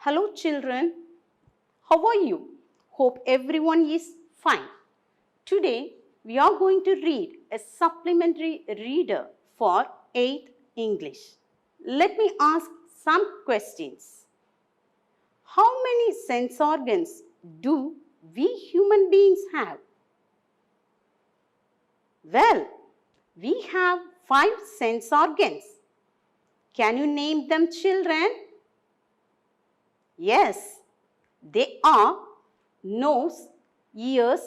Hello children, how are you? Hope everyone is fine. Today we are going to read a supplementary reader for 8th English. Let me ask some questions. How many sense organs do we human beings have? Well, we have 5 sense organs. Can you name them, children? Yes, they are nose, ears,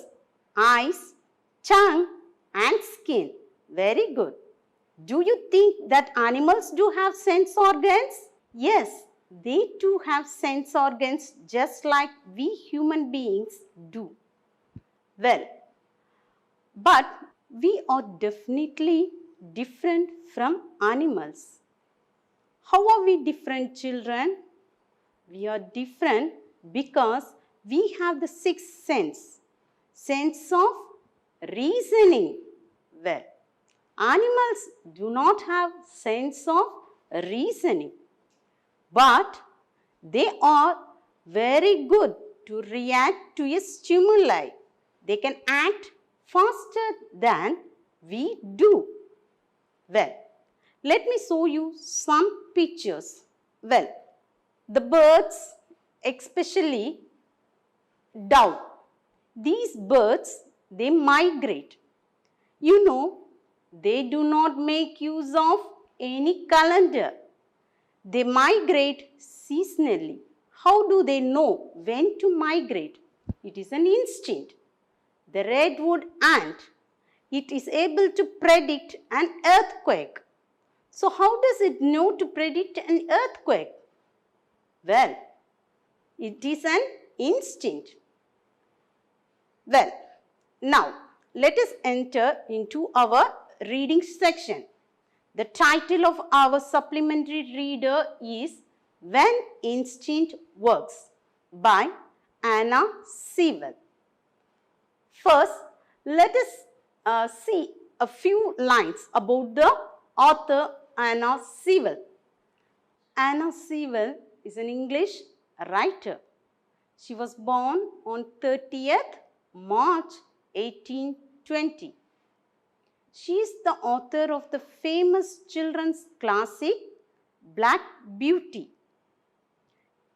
eyes, tongue and skin. Very good. Do you think that animals do have sense organs? Yes, they too have sense organs just like we human beings do. Well, but we are definitely different from animals. How are we different, children? We are different because we have the sixth sense, sense of reasoning. Well, animals do not have sense of reasoning, but they are very good to react to a stimuli. They can act faster than we do. Well, let me show you some pictures. Well, the birds, especially dove, these birds, they migrate. You know, they do not make use of any calendar. They migrate seasonally. How do they know when to migrate? It is an instinct. The redwood ant, it is able to predict an earthquake. So how does it know to predict an earthquake? Well, it is an instinct. Well, now let us enter into our reading section. The title of our supplementary reader is When Instinct Works by Anna Sewell. First, let us see a few lines about the author Anna Sewell. Anna Sewell is an English writer. She was born on 30th March 1820. She is the author of the famous children's classic Black Beauty.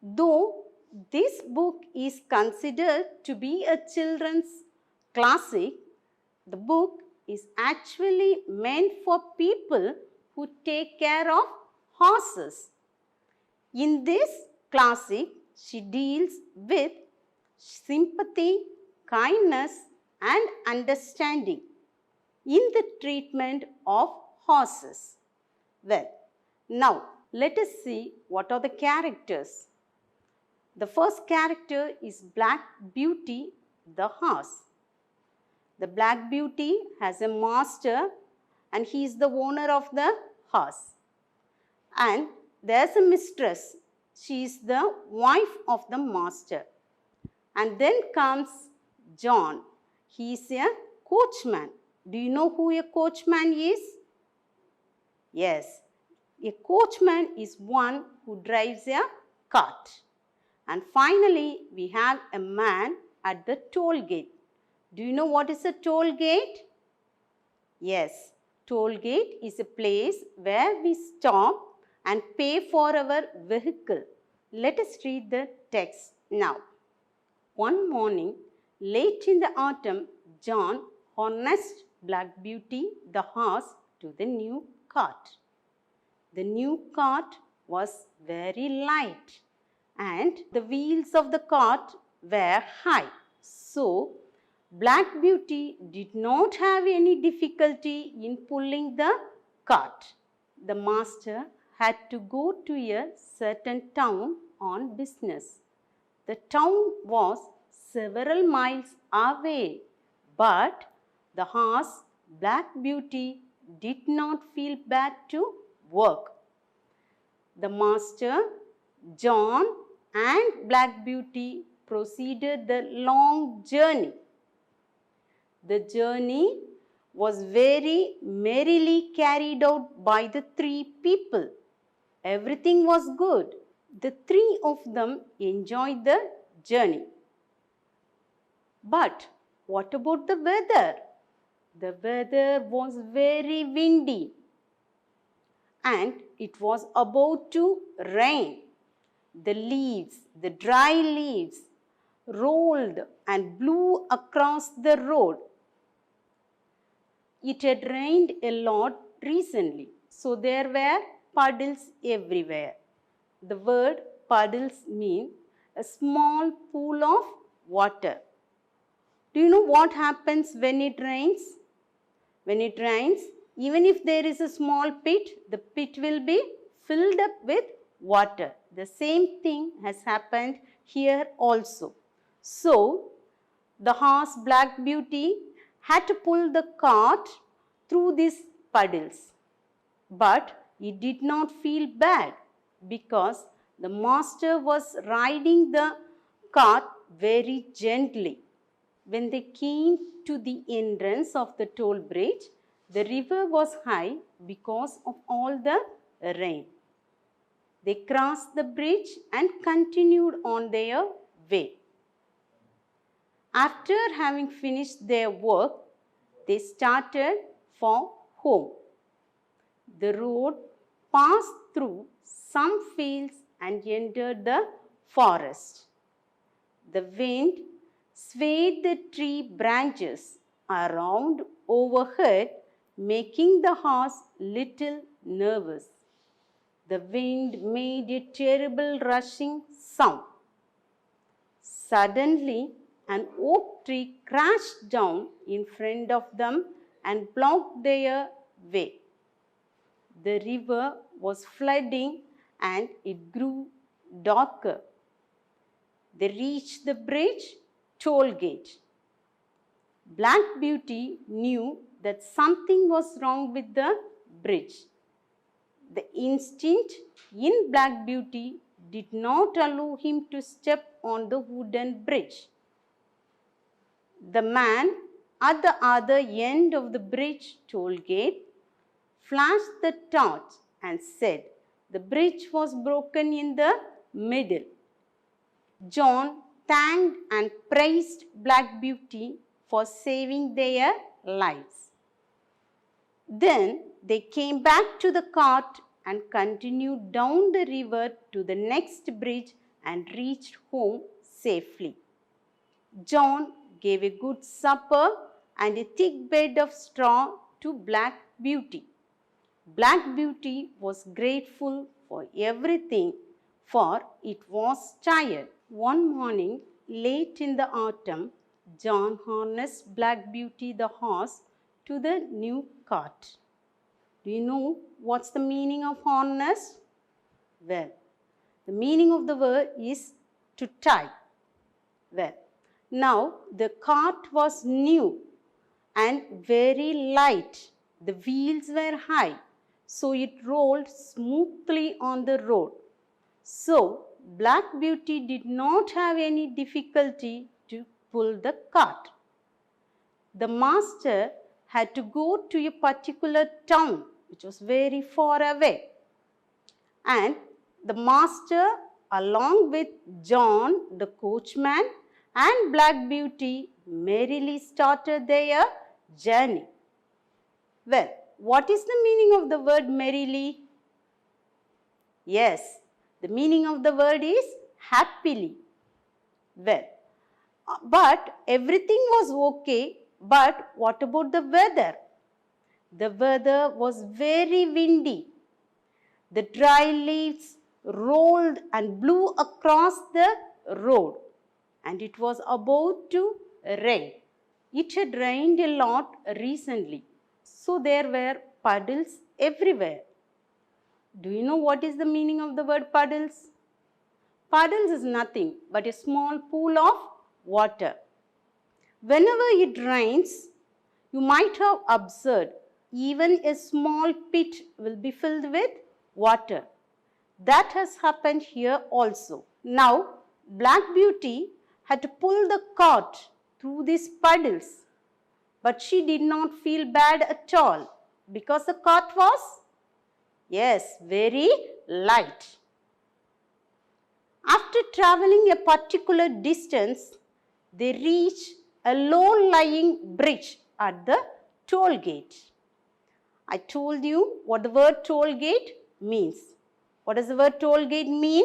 Though this book is considered to be a children's classic, the book is actually meant for people who take care of horses. In this classic, she deals with sympathy, kindness and understanding in the treatment of horses. Well, now let us see what are the characters. The first character is Black Beauty, the horse. The Black Beauty has a master and he is the owner of the horse. And there's a mistress. She is the wife of the master. And then comes John. He is a coachman. Do you know who a coachman is? Yes. A coachman is one who drives a cart. And finally, we have a man at the toll gate. Do you know what is a toll gate? Yes. Toll gate is a place where we stop and pay for our vehicle. Let us read the text now. One morning, late in the autumn, John harnessed Black Beauty, the horse, to the new cart. The new cart was very light and the wheels of the cart were high. So, Black Beauty did not have any difficulty in pulling the cart. The master had to go to a certain town on business. The town was several miles away, but the horse, Black Beauty, did not feel bad to work. The master, John and Black Beauty proceeded the long journey. The journey was very merrily carried out by the three people. Everything was good. The three of them enjoyed the journey. But what about the weather? The weather was very windy and it was about to rain. The leaves, the dry leaves, rolled and blew across the road. It had rained a lot recently, so there were puddles everywhere. The word puddles means a small pool of water. Do you know what happens when it rains? When it rains, even if there is a small pit, the pit will be filled up with water. The same thing has happened here also. So, the horse Black Beauty had to pull the cart through these puddles. But it did not feel bad because the master was riding the cart very gently. When they came to the entrance of the toll bridge, the river was high because of all the rain. They crossed the bridge and continued on their way. After having finished their work, they started for home. The road passed through some fields and entered the forest. The wind swayed the tree branches around overhead, making the horse little nervous. The wind made a terrible rushing sound. Suddenly, an oak tree crashed down in front of them and blocked their way. The river was flooding and it grew darker. They reached the bridge toll gate. Black Beauty knew that something was wrong with the bridge. The instinct in Black Beauty did not allow him to step on the wooden bridge. The man at the other end of the bridge toll gate flashed the torch and said the bridge was broken in the middle. John thanked and praised Black Beauty for saving their lives. Then they came back to the cart and continued down the river to the next bridge and reached home safely. John gave a good supper and a thick bed of straw to Black Beauty. Black Beauty was grateful for everything, for it was tired. One morning, late in the autumn, John harnessed Black Beauty the horse to the new cart. Do you know what's the meaning of harness? Well, the meaning of the word is to tie. Well, now the cart was new and very light. The wheels were high, so it rolled smoothly on the road. So, Black Beauty did not have any difficulty to pull the cart. The master had to go to a particular town which was very far away. And the master, along with John, the coachman, and Black Beauty, merrily started their journey. Well, what is the meaning of the word merrily? Yes, the meaning of the word is happily. Well, but everything was okay, but what about the weather? The weather was very windy. The dry leaves rolled and blew across the road, and it was about to rain. It had rained a lot recently, so there were puddles everywhere. Do you know what is the meaning of the word puddles? Puddles is nothing but a small pool of water. Whenever it rains, you might have observed even a small pit will be filled with water. That has happened here also. Now, Black Beauty had to pull the cart through these puddles, but she did not feel bad at all because the cart was, yes, very light. After traveling a particular distance, they reached a low-lying bridge at the toll gate. I told you what the word toll gate means. What does the word toll gate mean?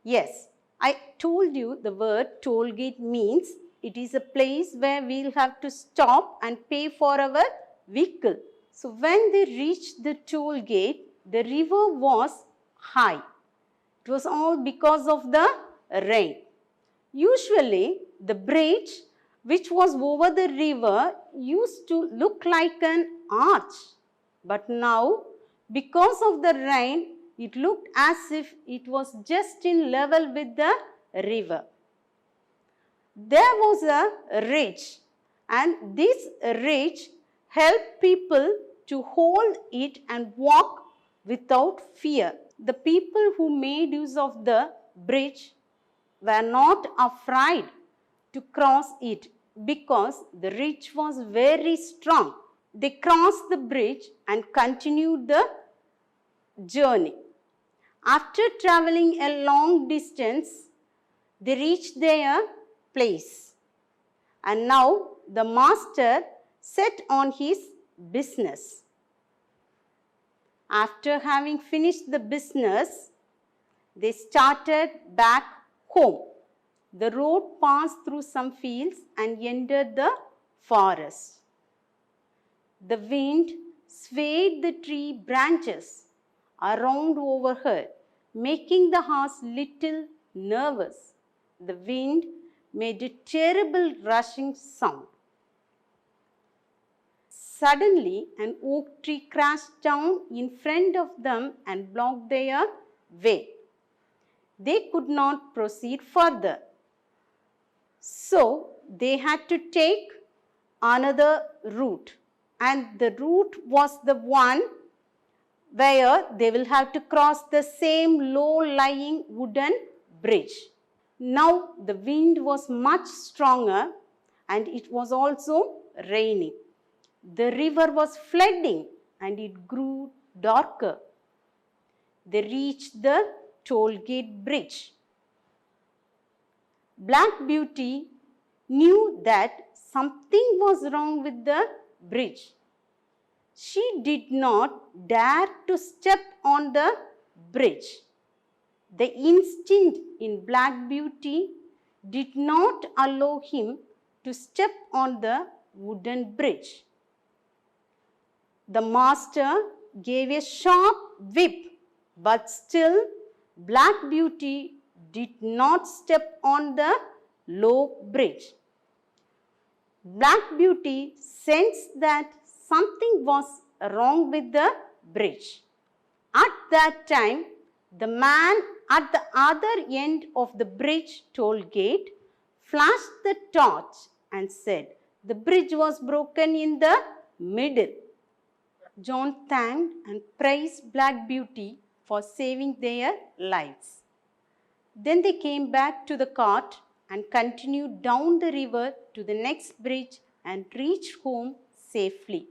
Yes, I told you the word toll gate means it is a place where we'll have to stop and pay for our vehicle. So when they reached the toll gate, the river was high. It was all because of the rain. Usually, the bridge which was over the river used to look like an arch. But now, because of the rain, it looked as if it was just in level with the river. There was a ridge, and this ridge helped people to hold it and walk without fear. The people who made use of the bridge were not afraid to cross it because the ridge was very strong. They crossed the bridge and continued the journey. After traveling a long distance, they reached their place. And now the master set on his business. After having finished the business, they started back home. The road passed through some fields and entered the forest. The wind swayed the tree branches around overhead, making the horse little nervous. The wind made a terrible rushing sound. Suddenly, an oak tree crashed down in front of them and blocked their way. They could not proceed further. So, they had to take another route. And the route was the one where they will have to cross the same low-lying wooden bridge. Now, the wind was much stronger and it was also raining. The river was flooding and it grew darker. They reached the toll gate bridge. Black Beauty knew that something was wrong with the bridge. She did not dare to step on the bridge. The instinct in Black Beauty did not allow him to step on the wooden bridge. The master gave a sharp whip, but still Black Beauty did not step on the low bridge. Black Beauty sensed that something was wrong with the bridge. At that time, the man at the other end of the bridge toll gate flashed the torch and said, "The bridge was broken in the middle." John thanked and praised Black Beauty for saving their lives. Then they came back to the cart and continued down the river to the next bridge and reached home safely.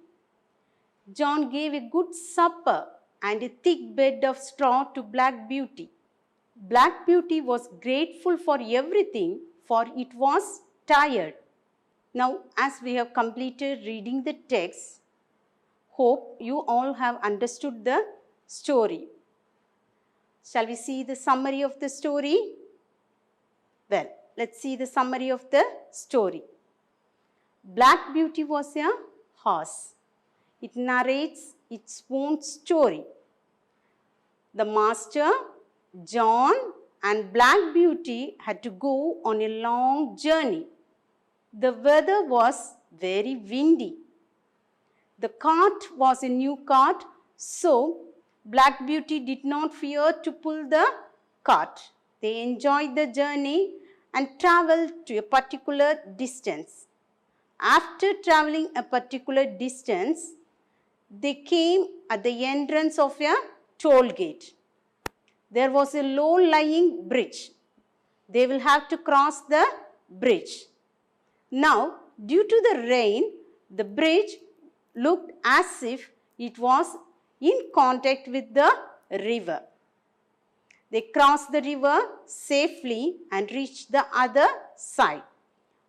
John gave a good supper and a thick bed of straw to Black Beauty. Black Beauty was grateful for everything, for it was tired. Now, as we have completed reading the text, hope you all have understood the story. Shall we see the summary of the story? Well, let's see the summary of the story. Black Beauty was a horse. It narrates its own story. The master, John, and Black Beauty had to go on a long journey. The weather was very windy. The cart was a new cart, so Black Beauty did not fear to pull the cart. They enjoyed the journey and traveled to a particular distance. After traveling a particular distance, they came at the entrance of a toll gate. There was a low-lying bridge. They will have to cross the bridge. Now, due to the rain, the bridge looked as if it was in contact with the river. They crossed the river safely and reached the other side.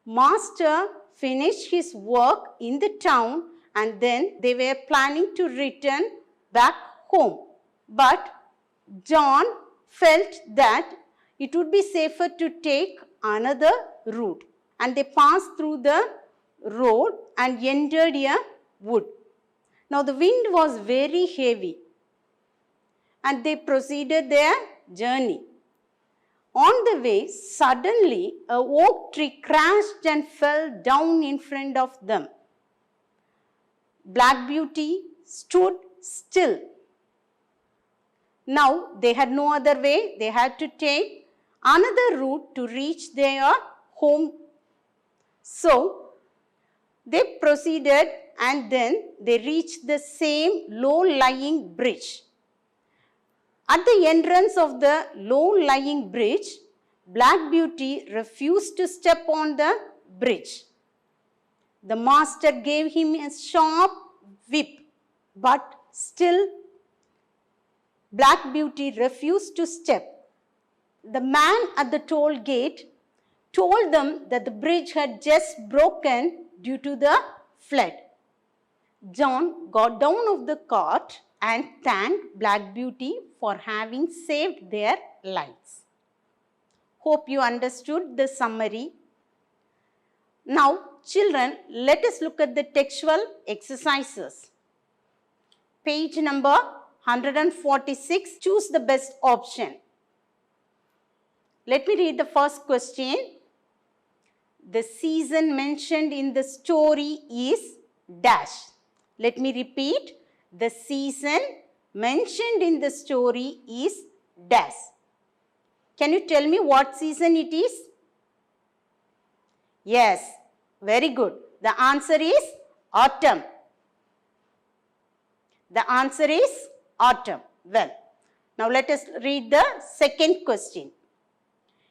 Master finished his work in the town and then they were planning to return back home. But John felt that it would be safer to take another route. And they passed through the road and entered a wood. Now the wind was very heavy and they proceeded their journey. On the way, suddenly a oak tree crashed and fell down in front of them. Black Beauty stood still. Now they had no other way. They had to take another route to reach their home. So they proceeded and then they reached the same low-lying bridge. At the entrance of the low-lying bridge, Black Beauty refused to step on the bridge. The master gave him a sharp whip, but still Black Beauty refused to step. The man at the toll gate told them that the bridge had just broken due to the flood. John got down of the cart and thanked Black Beauty for having saved their lives. Hope you understood the summary. Now, children, let us look at the textual exercises. Page number 146, choose the best option. Let me read the first question. The season mentioned in the story is dash. Let me repeat. The season mentioned in the story is dash. Can you tell me what season it is? Yes, very good. The answer is autumn. The answer is autumn. Well, now let us read the second question.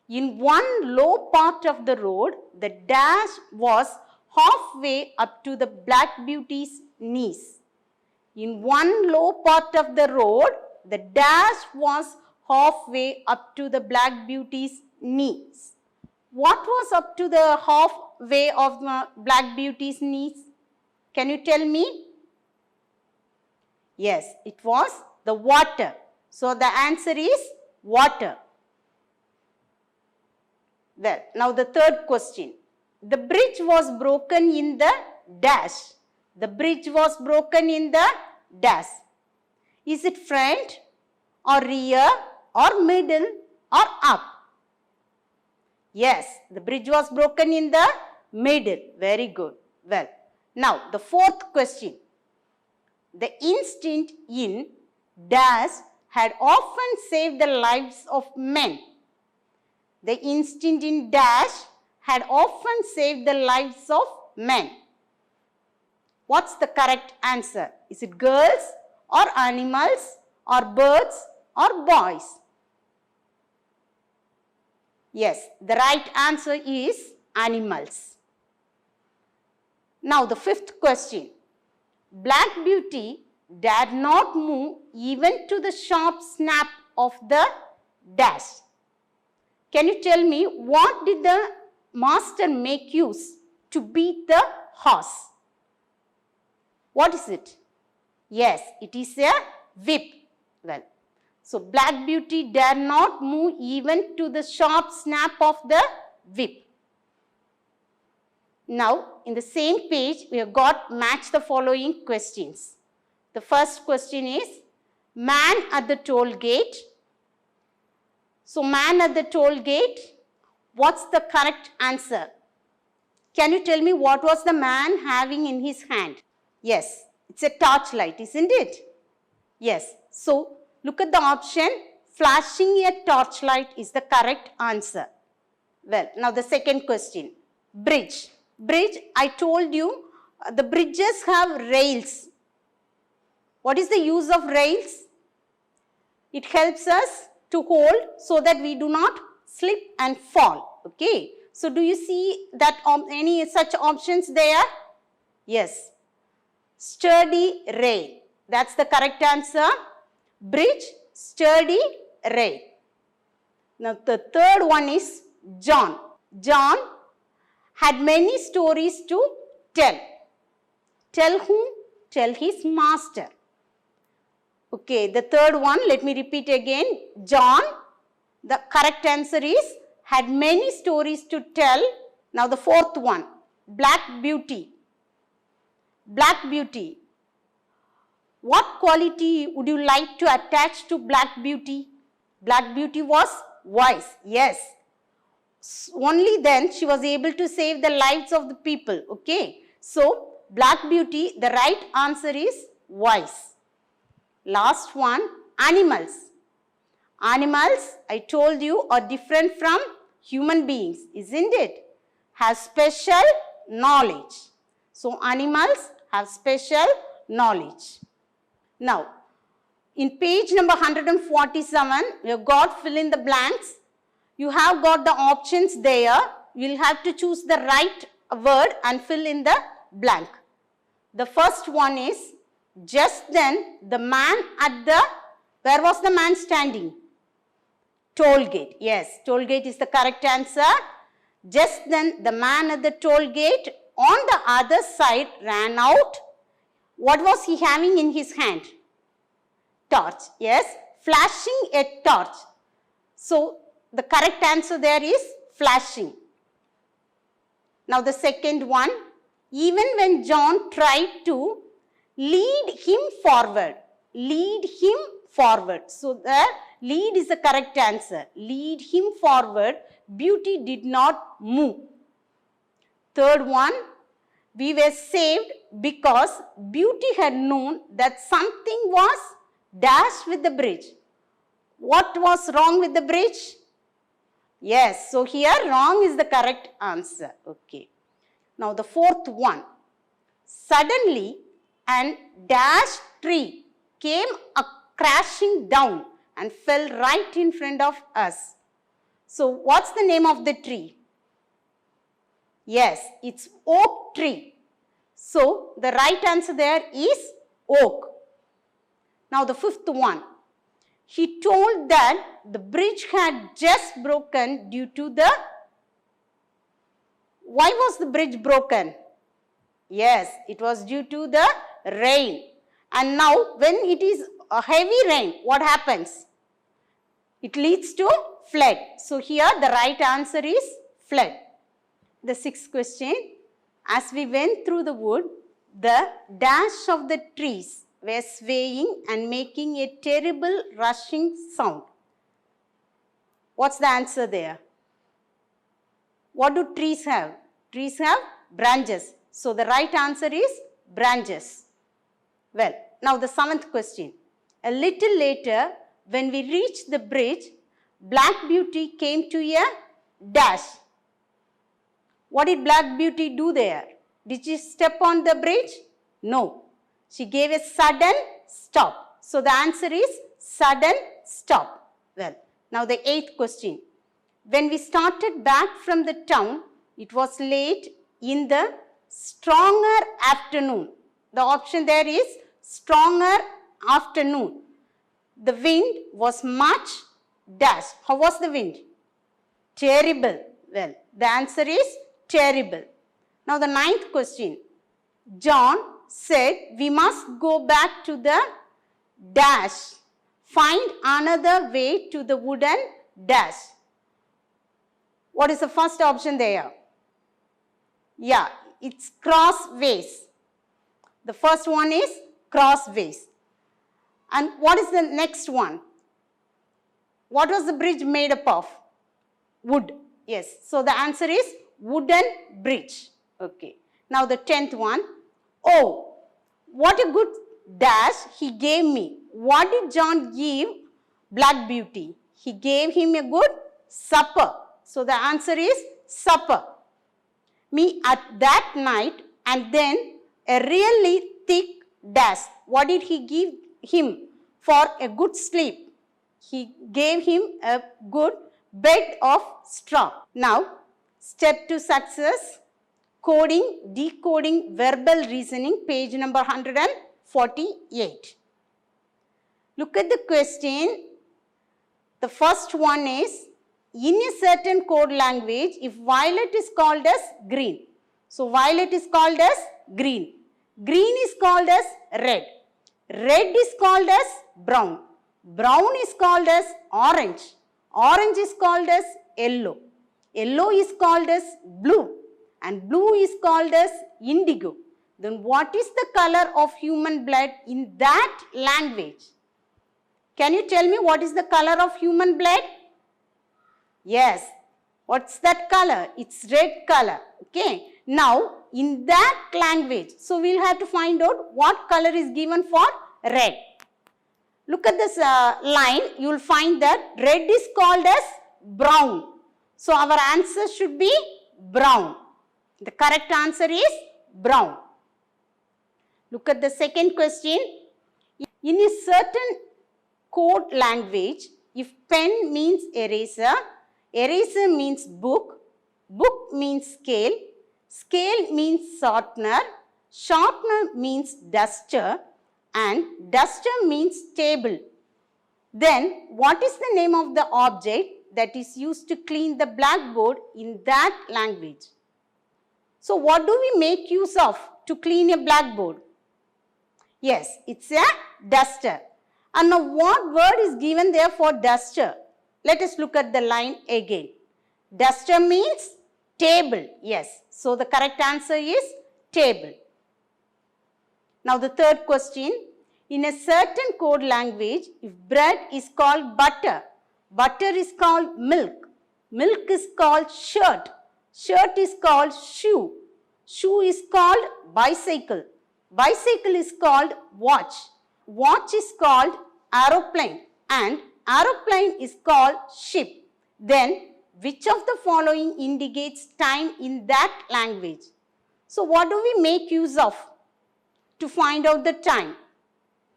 In one low part of the road, the dash was halfway up to the Black Beauty's knees. In one low part of the road, the dash was halfway up to the Black Beauty's knees. What was up to the halfway of the Black Beauty's knees? Can you tell me? Yes, it was the water. So the answer is water. Well, now the third question. The bridge was broken in the dash. The bridge was broken in the dash. Is it front or rear or middle or up? Yes, the bridge was broken in the middle. Very good. Well, now the fourth question. The instinct in dash had often saved the lives of men. The instinct in dash had often saved the lives of men. What's the correct answer? Is it girls or animals or birds or boys? Yes, the right answer is animals. Now the fifth question. Black Beauty dared not move even to the sharp snap of the dash. Can you tell me what did the master make use to beat the horse? What is it? Yes, it is a whip. Well, so Black Beauty dared not move even to the sharp snap of the whip. Now, in the same page, we have got match the following questions. The first question is, man at the toll gate. So, man at the toll gate, what's the correct answer? Can you tell me what was the man having in his hand? Yes, it's a torchlight, isn't it? Yes. So, look at the option. Flashing a torchlight is the correct answer. Well, now the second question. Bridge. Bridge, I told you, the bridges have rails. What is the use of rails? It helps us to hold so that we do not slip and fall. Okay. So, do you see that any such options there? Yes. Sturdy rail. That's the correct answer. Bridge, sturdy rail. Now the third one is John. John had many stories to tell. Tell whom? Tell his master. Okay, the third one, let me repeat again. John, the correct answer is, had many stories to tell. Now the fourth one, Black Beauty. Black Beauty. What quality would you like to attach to Black Beauty? Black Beauty was wise. Yes. Only then she was able to save the lives of the people. Okay. So, Black Beauty, the right answer is wise. Last one, animals. Animals, I told you, are different from human beings, isn't it? Have special knowledge. So, animals have special knowledge. Now, in page number 147, you have got fill in the blanks. You have got the options there. You will have to choose the right word and fill in the blank. The first one is, just then the man at the, where was the man standing? Toll gate. Yes, toll gate is the correct answer. Just then the man at the toll gate on the other side ran out. What was he having in his hand? Torch. Yes, flashing a torch. So, the correct answer there is flashing. Now, the second one, even when John tried to lead him forward. Lead him forward. So, the lead is the correct answer. Lead him forward. Beauty did not move. Third one, we were saved because Beauty had known that something was dashed with the bridge. What was wrong with the bridge? Yes, so here wrong is the correct answer. Okay. Now the fourth one. Suddenly an dashed tree came crashing down and fell right in front of us. So what's the name of the tree? Yes, it's oak tree. So the right answer there is oak. Now the fifth one. He told that the bridge had just broken due to the... Why was the bridge broken? Yes, it was due to the rain. And now when it is a heavy rain, what happens? It leads to flood. So here the right answer is flood. The sixth question. As we went through the wood, the dash of the trees were swaying and making a terrible rushing sound. What's the answer there? What do trees have? Trees have branches. So the right answer is branches. Well, now the seventh question. A little later, when we reached the bridge, Black Beauty came to a dash. What did Black Beauty do there? Did she step on the bridge? No. She gave a sudden stop. So the answer is sudden stop. Well, now the eighth question. When we started back from the town, it was late in the stronger afternoon. The option there is stronger afternoon. The wind was much dash. How was the wind? Terrible. Well, the answer is terrible. Now the ninth question. John said we must go back to the dash. Find another way to the wooden dash. What is the first option there? Yeah, it's crossways. The first one is crossways. And what is the next one? What was the bridge made up of? Wood. Yes. So the answer is wooden bridge. Okay. Now the 10th one. Oh, what a good dash he gave me. What did John give Black Beauty? He gave him a good supper. So the answer is supper. Me at that night and then a really thick dash. What did he give him for a good sleep? He gave him a good bed of straw. Now, step to success. Coding, decoding, verbal reasoning, page number 148. Look at the question. The first one is, in a certain code language, if violet is called as green, so violet is called as green. Green is called as red. Red is called as brown. Brown is called as orange. Orange is called as yellow. Yellow is called as blue. And blue is called as indigo. Then what is the color of human blood in that language? Can you tell me what is the color of human blood? Yes. What's that color? It's red color. Okay. Now, in that language, so we'll have to find out what color is given for red. Look at this line. You will find that red is called as brown. So, our answer should be brown. The correct answer is brown. Look at the second question. In a certain code language, if pen means eraser, eraser means book, book means scale, scale means shortener, shortener means duster, and duster means table. Then, what is the name of the object that is used to clean the blackboard in that language? So, what do we make use of to clean a blackboard? Yes, it's a duster. And now, what word is given there for duster? Let us look at the line again. Duster means table. Yes. So, the correct answer is table. Now, the third question. In a certain code language, if bread is called butter, butter is called milk, milk is called shirt, shirt is called shoe, shoe is called bicycle, bicycle is called watch, watch is called aeroplane, and aeroplane is called ship. Then, which of the following indicates time in that language? So, what do we make use of to find out the time?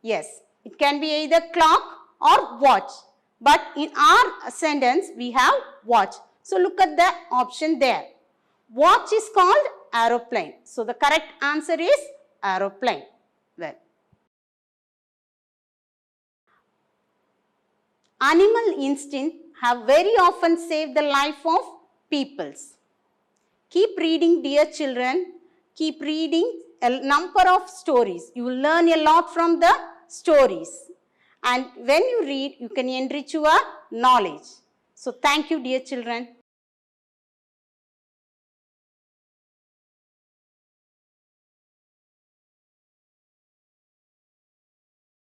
Yes, it can be either clock or watch. But in our sentence, we have watch. So, look at the option there. Watch is called aeroplane. So, the correct answer is aeroplane. Well, animal instinct have very often saved the life of peoples. Keep reading, dear children. Keep reading a number of stories. You will learn a lot from the stories. And when you read, you can enrich your knowledge. So, thank you, dear children.